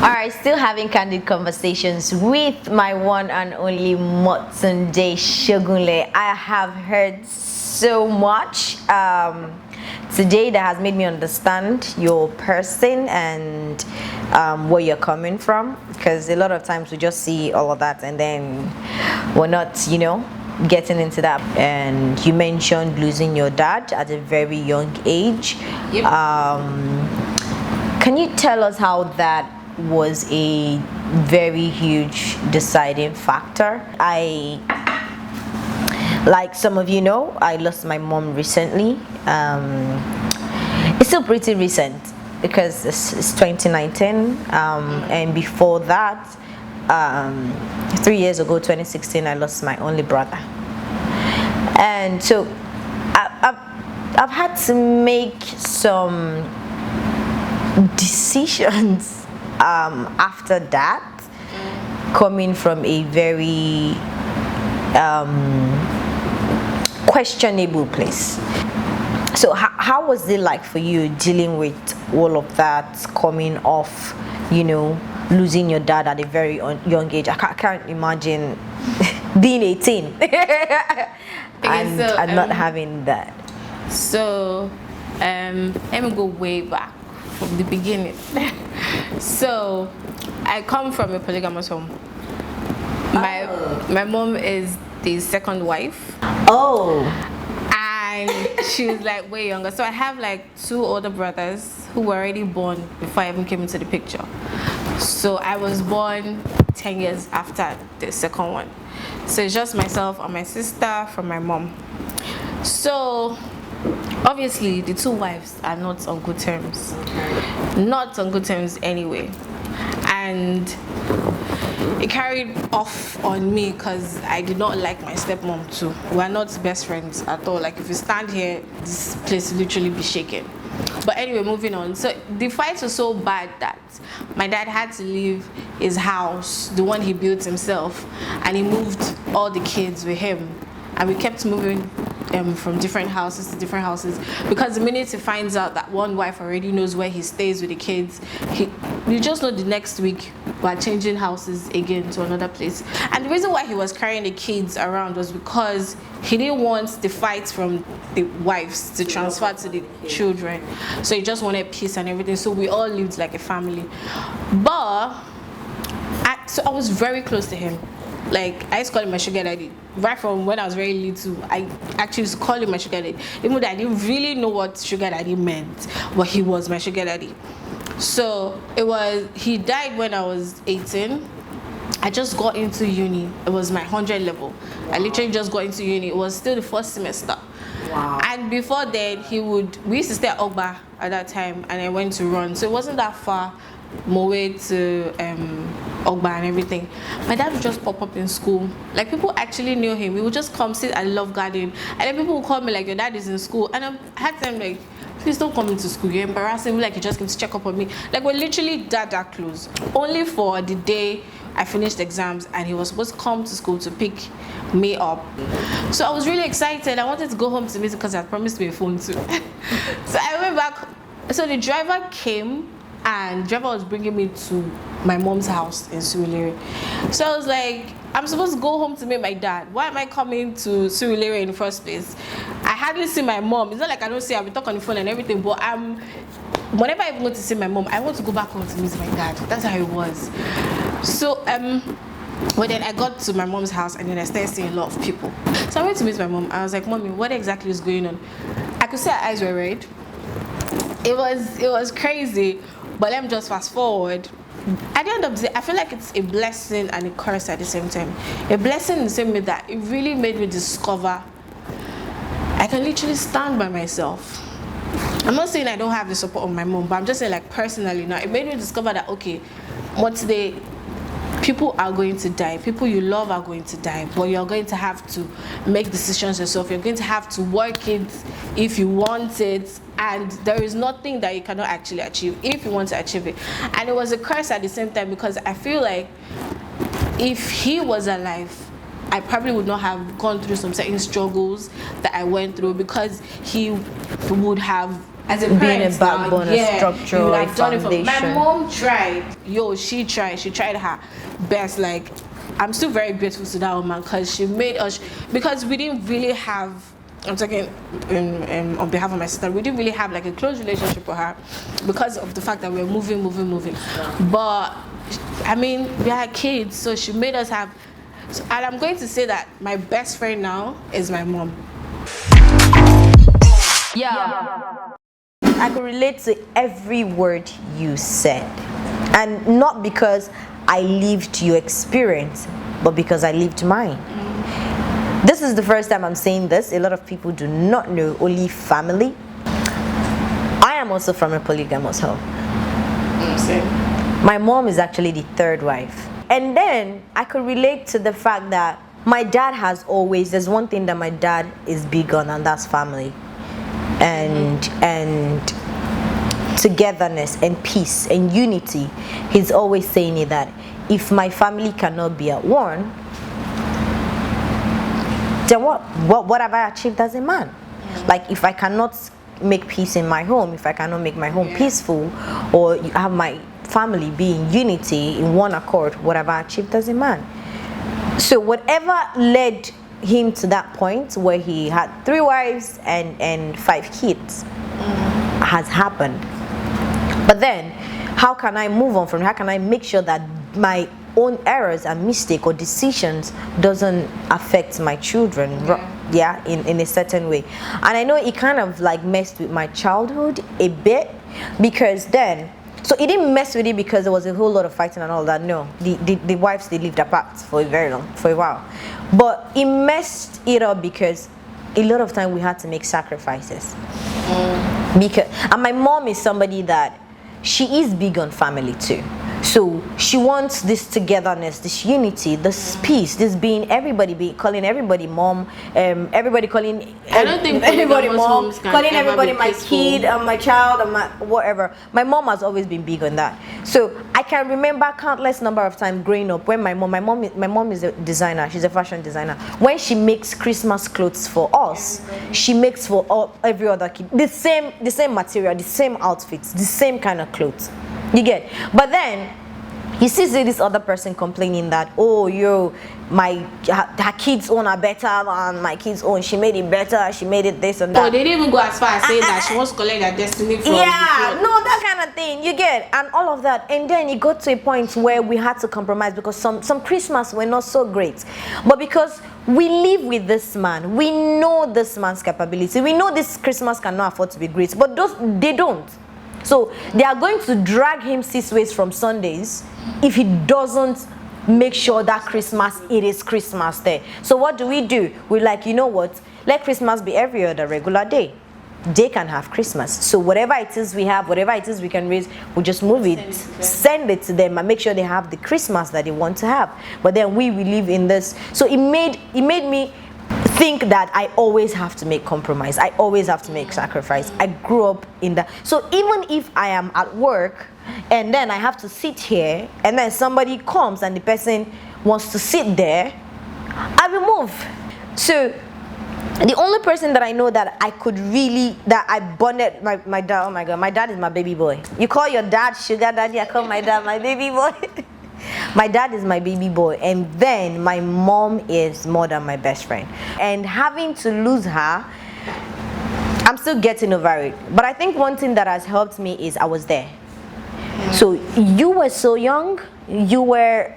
All right, still having candid conversations with my one and only Motunde Shogunle. I have heard so much today that has made me understand your person and where you're coming from, because a lot of times we just see all of that and then we're not, getting into that. And you mentioned losing your dad at a very young age. Yep. Can you tell us how that was a very huge deciding factor? Like some of you know, I lost my mom recently. It's still pretty recent because it's 2019, and before that, 3 years ago, 2016, I lost my only brother. And so I've had to make some decisions after that, coming from a very questionable place. So how was it like for you dealing with all of that, coming off, losing your dad at a very young age? I can't imagine being 18 and not having that. So let me go way back from the beginning. So I come from a polygamous home. My mom is the second wife. Oh. And she was like way younger. So I have like 2 older brothers who were already born before I even came into the picture. So I was born 10 years after the second one. So it's just myself and my sister from my mom. So obviously the 2 wives are not on good terms. Not on good terms anyway. And it carried off on me because I did not like my stepmom too. We're not best friends at all. Like if you stand here, this place will literally be shaking. But anyway, moving on. So the fight was so bad that my dad had to leave his house, the one he built himself, and he moved all the kids with him. And we kept moving from different houses to different houses, because the minute he finds out that one wife already knows where he stays with the kids, you just know the next week we're changing houses again to another place. And the reason why he was carrying the kids around was because he didn't want the fights from the wives to transfer to the children. So he just wanted peace and everything. So we all lived like a family. But so I was very close to him. Like, I used to call him my sugar daddy. Right from when I was very little, I actually used to call him my sugar daddy. Even though I didn't really know what sugar daddy meant, but he was my sugar daddy. So he died when I was 18. I just got into uni. It was my 100 level. I literally just got into uni. It was still the first semester. Wow. And before then, we used to stay at Ogba at that time, and I went to run. So it wasn't that far. Mowe to Ogba and everything. My dad would just pop up in school. Like, people actually knew him. He would just come sit at Love Garden, and then people would call me like, your dad is in school. And I had them like, please don't come into school, you're embarrassing me. Like, you just came to check up on me. Like, we're literally that close. Only for the day I finished exams and he was supposed to come to school to pick me up. So I was really excited. I wanted to go home to visit because I promised me a phone too. So I went back. So the driver came, and the driver was bringing me to my mom's house in Surulere. So I was like, I'm supposed to go home to meet my dad. Why am I coming to Surulere in the first place? I hardly see my mom. It's not like I don't see her. We talk on the phone and everything, but whenever I even go to see my mom, I want to go back home to meet my dad. That's how it was. So well, then I got to my mom's house, and then I started seeing a lot of people. So I went to meet my mom. I was like, Mommy, what exactly is going on? I could see her eyes were red. It was crazy. But let me just fast forward. At the end of the day, I feel like it's a blessing and a curse at the same time. A blessing in the same way that it really made me discover I can literally stand by myself. I'm not saying I don't have the support of my mom, but I'm just saying, like, personally now, it made me discover that, okay, today, people are going to die. People you love are going to die, but you're going to have to make decisions yourself. You're going to have to work it if you want it, and there is nothing that you cannot actually achieve if you want to achieve it. And it was a curse at the same time, because I feel like if he was alive, I probably would not have gone through some certain struggles that I went through, because he would have as a being a parent now, backbone, a yeah, structure, you would a have done it for my foundation. mom tried. She tried her best. Like, I'm still very grateful to that woman because she made us, because we didn't really have, I'm talking on behalf of my sister, we didn't really have like a close relationship with her because of the fact that we're moving. But I mean, we had kids, so she made us have. So, and I'm going to say that my best friend now is my mom. Yeah. I could relate to every word you said, and not because I lived your experience, but because I lived mine. This is the first time I'm saying this. A lot of people do not know only family. I am also from a polygamous home. Same. My mom is actually the third wife. And then I could relate to the fact that my dad has always, there's one thing that my dad is big on, and that's family. And togetherness and peace and unity. He's always saying it that if my family cannot be at one, then what have I achieved as a man? Like, if I cannot make peace in my home, if I cannot make my home peaceful, or you have my family be in unity, in one accord, what have I achieved as a man? So whatever led him to that point where he had 3 wives and 5 kids has happened. But then, how can I move on from it? How can I make sure that my own errors and mistake or decisions doesn't affect my children, in a certain way? And I know it kind of like messed with my childhood a bit, because then, so it didn't mess with it because there was a whole lot of fighting and all that. No, the wives, they lived apart for a while, but it messed it up because a lot of time we had to make sacrifices. Because, and my mom is somebody that she is big on family too. So she wants this togetherness, this unity, this peace, this being everybody, calling everybody mom, everybody calling. I don't think everybody mom, calling everybody my peaceful. kid and my child and my whatever. My mom has always been big on that. So I can remember countless number of times growing up when my mom is a designer. She's a fashion designer. When she makes Christmas clothes for us, she makes for every other kid the same material, the same outfits, the same kind of clothes. You get? But then he sees this other person complaining that, oh, her kids' own are better than my kids' own. She made it better. She made it this and that. Oh, they didn't even go as far as saying that she wants to collect their destiny from. Yeah, no, that kind of thing. You get? And all of that. And then it got to a point where we had to compromise because some Christmas were not so great. But because we live with this man, we know this man's capability. We know this Christmas cannot afford to be great. But they don't. So they are going to drag him 6 ways from Sundays if he doesn't make sure that Christmas, it is Christmas there. So what do? We're like, you know what? Let Christmas be every other regular day. They can have Christmas. So whatever it is we have, whatever it is we can raise, we'll just move it, send it to them and make sure they have the Christmas that they want to have. But then we live in this. So it made me think that I always have to make compromise. I always have to make sacrifice. I grew up in that. So even if I am at work and then I have to sit here and then somebody comes and the person wants to sit there, I will move. So the only person that I know that I could really, that I bonded, my dad, oh my God, my dad is my baby boy. You call your dad sugar daddy, I call my dad my baby boy. My dad is my baby boy, and then my mom is more than my best friend. And having to lose her, I'm still getting over it. But I think one thing that has helped me is I was there. So you were so young, I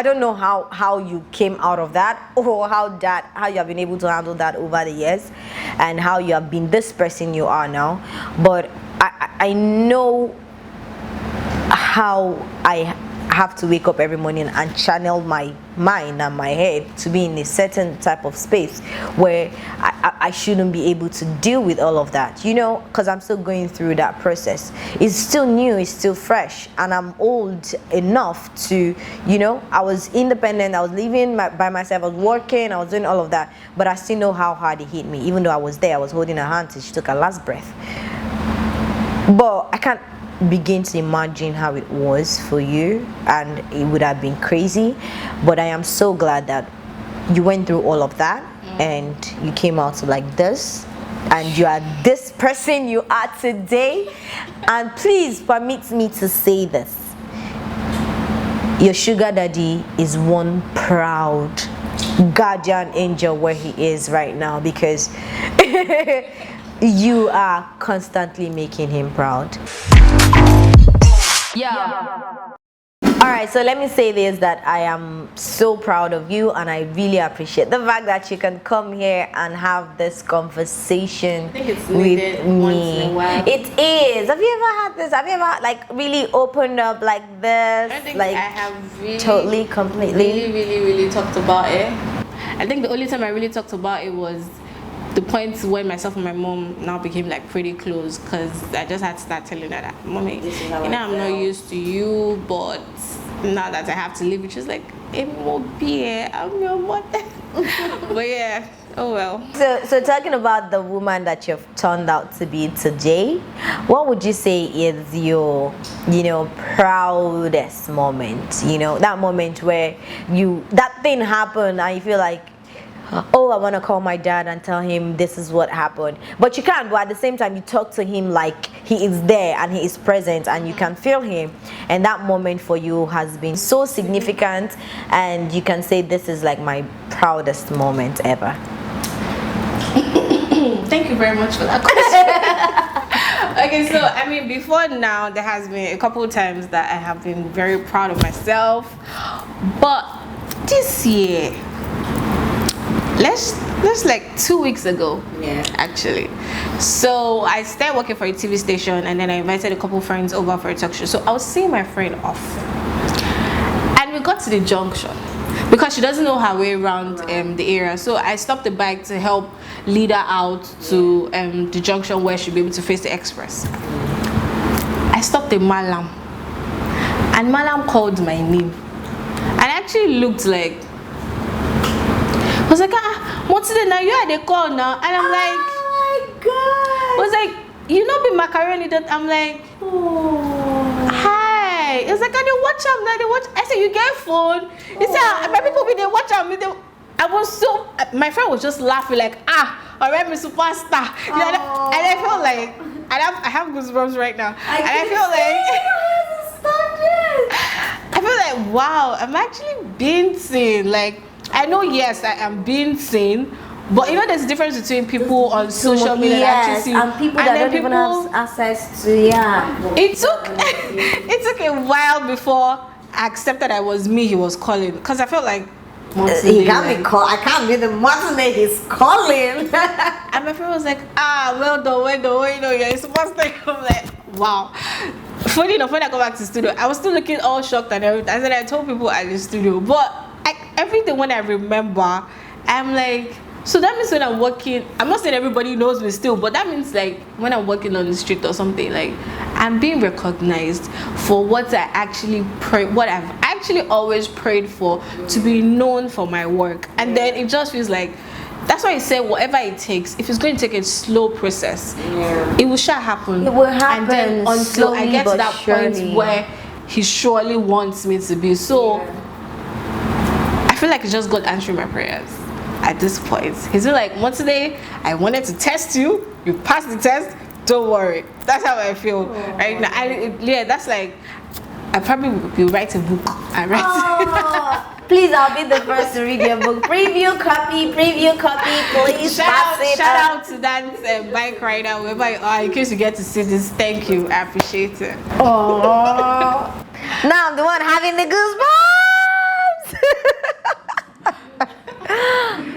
don't know how you came out of that, or how you have been able to handle that over the years, and how you have been this person you are now. But I know how I have to wake up every morning and channel my mind and my head to be in a certain type of space where I shouldn't be able to deal with all of that, because I'm still going through that process. It's still new, it's still fresh, and I'm old enough to, I was independent, I was living by myself, I was working, I was doing all of that, but I still know how hard it hit me. Even though I was there, I was holding her hand till she took her last breath. But I can't begin to imagine how it was for you, and it would have been crazy. But I am so glad that you went through all of that and you came out like this, and you are this person you are today. And please permit me to say this: your sugar daddy is one proud guardian angel where he is right now, because you are constantly making him proud. All right, so let me say this, that I am so proud of you, and I really appreciate the fact that you can come here and have this conversation with me. It is. Have you ever had this? Have you ever like really opened up like this? I think like I have really, totally, completely. really talked about it. I think the only time I really talked about it was the point when myself and my mom now became like pretty close, because I just had to start telling her that, Mommy, you know, I'm not used to you, but now that I have to leave, it's just like, it won't be here, I'm your mother. But yeah, oh well. So talking about the woman that you've turned out to be today, what would you say is your, proudest moment? That moment where that thing happened and you feel like, oh, I want to call my dad and tell him this is what happened. But you can't, but at the same time, you talk to him like he is there and he is present and you can feel him. And that moment for you has been so significant, and you can say this is like my proudest moment ever. Thank you very much for that question. Okay, so I mean, before now, there has been a couple of times that I have been very proud of myself. But this year, let's like 2 weeks ago, actually. So I started working for a TV station, and then I invited a couple friends over for a talk show. So I was seeing my friend off, and we got to the junction because she doesn't know her way around the area. So I stopped the bike to help lead her out to the junction where she'll be able to face the express. I stopped the Malam, and Malam called my name, and I actually looked like, I was like, Motunde, now you are the call now, and I'm like, oh my god. I was like, you know, be macaroni that I'm like, oh hi. It was like, I didn't watch them now. They watch. I said, you get phone. He said, my people be they watch them. I was so. My friend was just laughing like, alright, me superstar. And I felt like, I have goosebumps right now. I feel like, wow, I'm actually being seen. Like, I know, yes, I am being seen, but you know, there's a difference between people on social media and people that don't even have access to. It took a while before I accepted I was me he was calling, because I felt like he can't be called. I can't be the Motunde he's calling. And my friend was like, well done, you're a superstar. I'm like, wow. Funny enough, when I go back to the studio, I was still looking all shocked and everything. I said, I told people at the studio, but everything when I remember, I'm like, so that means when I'm working, I'm not saying everybody knows me still, but that means like when I'm working on the street or something, like I'm being recognized for what I actually what I've actually always prayed for, to be known for my work. And then it just feels like, that's why I say whatever it takes, if it's going to take a slow process, it will sure happen. It will happen, and then until slowly, I get to that surely. point where he surely wants me to be. So I feel like it's just God answering my prayers at this point. He's like, Motunde, I wanted to test you. You passed the test. Don't worry. That's how I feel right now. That's like, I probably will write a book. I write. Please, I'll be the first to read your book. Preview copy, please. Shout out to that bike rider, wherever you are, in case you get to see this. Thank you. I appreciate it. Oh. Now I'm the one having the goosebumps.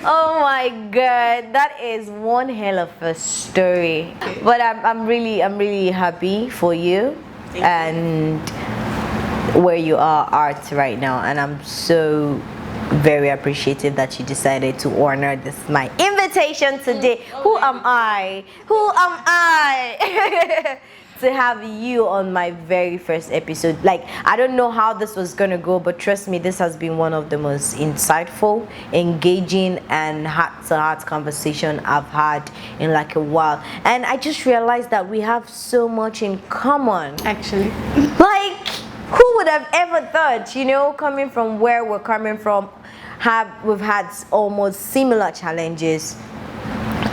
Oh my god, that is one hell of a story. But I'm really happy for you and where you are at right now, and I'm so very appreciative that you decided to honor this my invitation today. Who am I to have you on my very first episode? Like, I don't know how this was gonna go, but trust me, this has been one of the most insightful, engaging, and heart-to-heart conversation I've had in like a while. And I just realized that we have so much in common, actually. Like, who would have ever thought, coming from where we're coming from, we've had almost similar challenges,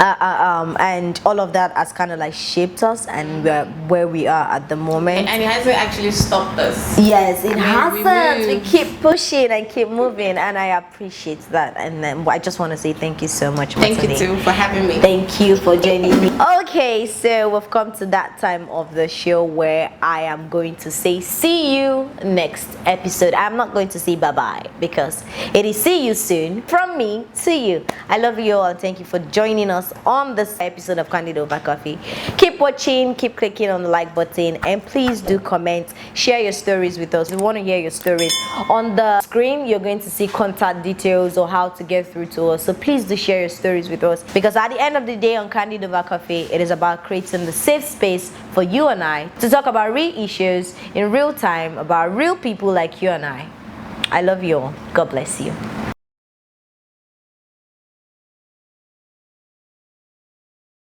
and all of that has kind of like shaped us, and we're where we are at the moment. And it hasn't actually stopped us. Yes, it hasn't. We moved. keep pushing and keep moving, and I appreciate that. And then I just want to say thank you so much. Thank you Motunde. too for having me. Thank you for joining me. Okay, so we've come to that time of the show where I am going to say see you next episode. I'm not going to say bye bye because it is see you soon from me to you. I love you all, and thank you for joining us on this episode of Candid Over Coffee. Keep watching, keep clicking on the like button, and please do comment, share your stories with us. We want to hear your stories. On the screen you're going to see contact details or how to get through to us, so please do share your stories with us, because at the end of the day on Candid Over Coffee, it is about creating the safe space for you and I to talk about real issues in real time, about real people like you and I love you all. God bless you.